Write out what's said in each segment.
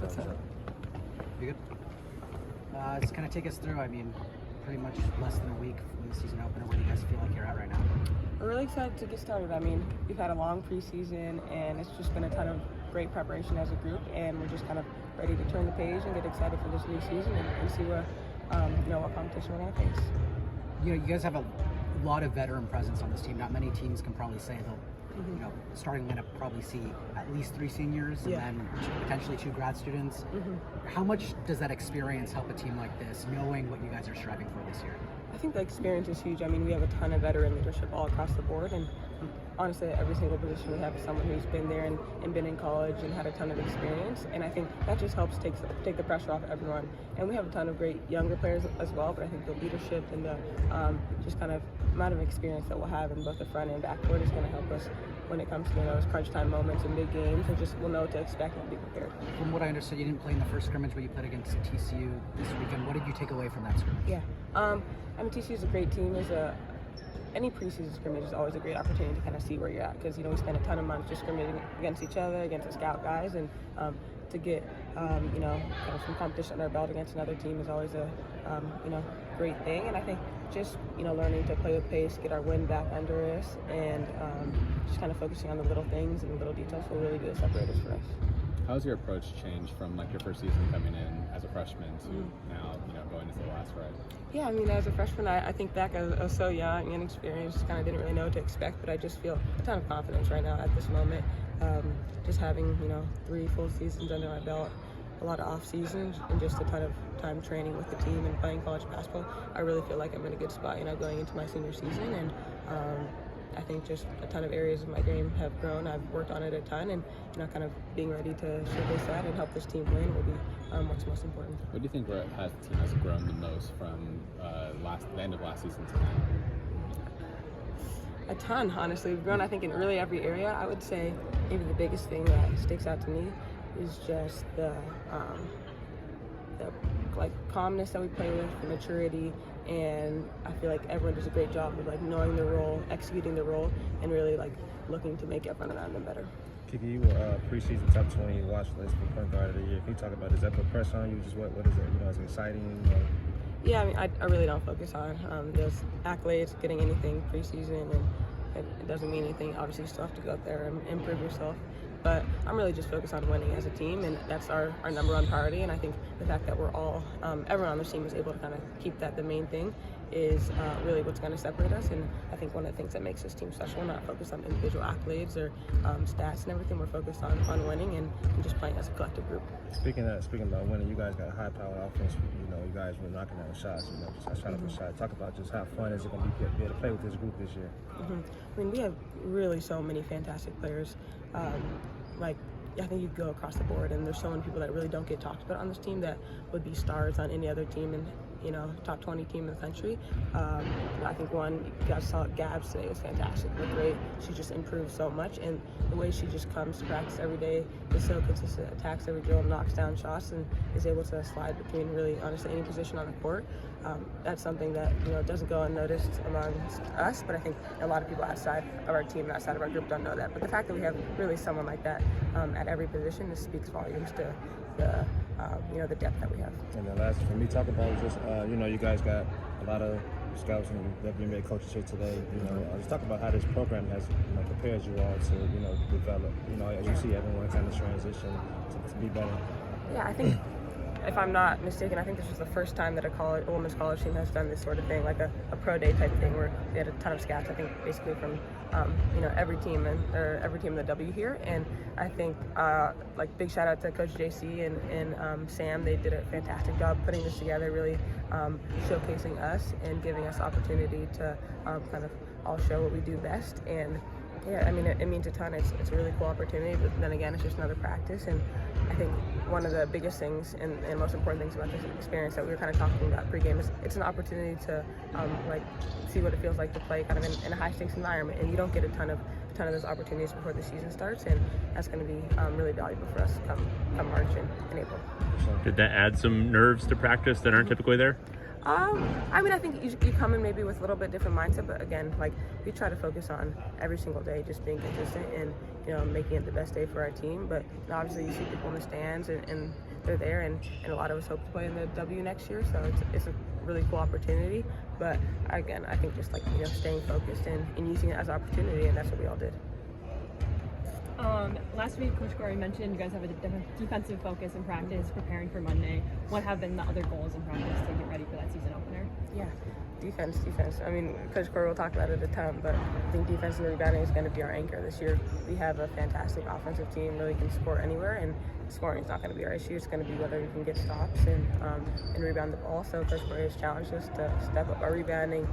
What's up? You good? Just kind of take us through, I mean, pretty much less than a week from the season opener. Where do you guys feel like you're at right now? We're really excited to get started. I mean, we've had a long preseason, and it's just been a ton of great preparation as a group, and we're just kind of ready to turn the page and get excited for this new season and see what competition we're going to face. You know, you guys have a lot of veteran presence on this team. Not many teams can probably say they'll, starting lineup probably see at least 3 seniors and then potentially 2 grad students. How much does that experience help a team like this, knowing what you guys are striving for this year? I think the experience is huge. I mean, we have a ton of veteran leadership all across the board, and honestly, at every single position we have someone who's been there and been in college and had a ton of experience, and I think that just helps take the pressure off everyone. And we have a ton of great younger players as well, but I think the leadership and the just kind of amount of experience that we'll have in both the front and back court is going to help us when it comes to those crunch time moments and big games, and just we'll know what to expect and be prepared. From what I understood, you didn't play in the first scrimmage, but you played against TCU this weekend. What did you take away from that scrimmage? Yeah, I mean, TCU is a great team. Any preseason scrimmage is always a great opportunity to kind of see where you're at, because we spend a ton of months just scrimmaging against each other, against the scout guys, and to get kind of some competition under our belt against another team is always a great thing. And I think just learning to play with pace, get our wind back under us, and just kind of focusing on the little things and the little details will really be the separators for us. How's your approach changed from like your first season coming in as a freshman to now, going into the last ride? Yeah, I mean, as a freshman, I think back, I was so young and inexperienced, kind of didn't really know what to expect, but I just feel a ton of confidence right now at this moment. Just having, 3 full seasons under my belt, a lot of off seasons, and just a ton of time training with the team and playing college basketball, I really feel like I'm in a good spot, going into my senior season. And I think just a ton of areas of my game have grown. I've worked on it a ton, and kind of being ready to showcase that and help this team win will be what's most important. What do you think the team has grown the most from the end of last season to now? A ton, honestly. We've grown, I think, in really every area. I would say maybe the biggest thing that sticks out to me is just the calmness that we play with, the maturity, and I feel like everyone does a great job of knowing their role, executing their role, and really looking to make everyone around them better. Kiki, you were preseason top 20 watch list for point guard of the year. Can you talk about, does that put pressure on you? Just what is it? Is it exciting? Yeah, I mean, I really don't focus on those accolades, getting anything preseason, and it doesn't mean anything. Obviously, you still have to go out there and improve yourself. But I'm really just focused on winning as a team, and that's our number 1 priority. And I think the fact that we're all, everyone on the team is able to kind of keep that the main thing is really what's going to separate us. And I think one of the things that makes this team special, we're not focused on individual accolades or stats and everything. We're focused on winning and just playing as a collective group. Speaking about winning, you guys got a high-powered offense. You guys were knocking down shots, just shot after shot. Talk about just how fun is it going to be able to play with this group this year? I mean, we have really so many fantastic players. I think you go across the board, and there's so many people that really don't get talked about on this team that would be stars on any other team and top 20 team in the country. I think you guys saw Gabs today was fantastic. Looked great. She just improved so much, and the way she just comes to practice every day is so consistent. Attacks every drill, knocks down shots, and is able to slide between really honestly any position on the court. That's something that doesn't go unnoticed among us, but I think a lot of people outside of our team and outside of our group don't know that. But the fact that we have really someone like that at every position, this speaks volumes to the depth that we have. And then last for me, talk about just you guys got a lot of scouts and WNBA coaches here today. Just talk about how this program has prepared you all to develop. As you see everyone kind of transition to be better. Yeah, I think, if I'm not mistaken, I think this was the first time that a women's college team has done this sort of thing, like a pro day type thing, where we had a ton of scouts, I think, basically from every team in the W here. And I think big shout out to Coach JC and Sam. They did a fantastic job putting this together, really showcasing us and giving us opportunity to kind of all show what we do best. And yeah, I mean, it means a ton. It's a really cool opportunity, but then again, it's just another practice. And I think one of the biggest things and most important things about this experience that we were kind of talking about pregame is it's an opportunity to see what it feels like to play kind of in a high stakes environment, and you don't get a ton of those opportunities before the season starts, and that's going to be really valuable for us come March and April. Did that add some nerves to practice that aren't typically there? I mean, I think you come in maybe with a little bit different mindset, but again, we try to focus on every single day just being consistent and making it the best day for our team. But obviously, you see people in the stands, and they're there, and a lot of us hope to play in the W next year. So it's a really cool opportunity. But again, I think just like staying focused and using it as an opportunity, and that's what we all did. Last week, Coach Corey mentioned you guys have a defensive focus in practice, preparing for Monday. What have been the other goals in practice to get ready for that season opener? Yeah, defense. I mean, Coach Corey will talk about it a ton, but I think defense and rebounding is going to be our anchor this year. We have a fantastic offensive team, really can score anywhere, and scoring is not going to be our issue. It's going to be whether we can get stops and rebound the ball. So Coach Corey has challenged us to step up our rebounding,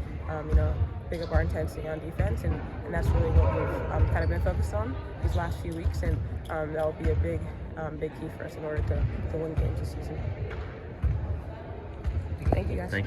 pick up our intensity on defense, and that's really what we've kind of been focused on these last few weeks, and that will be a big key for us in order to win games this season. Thank you guys. Thank you.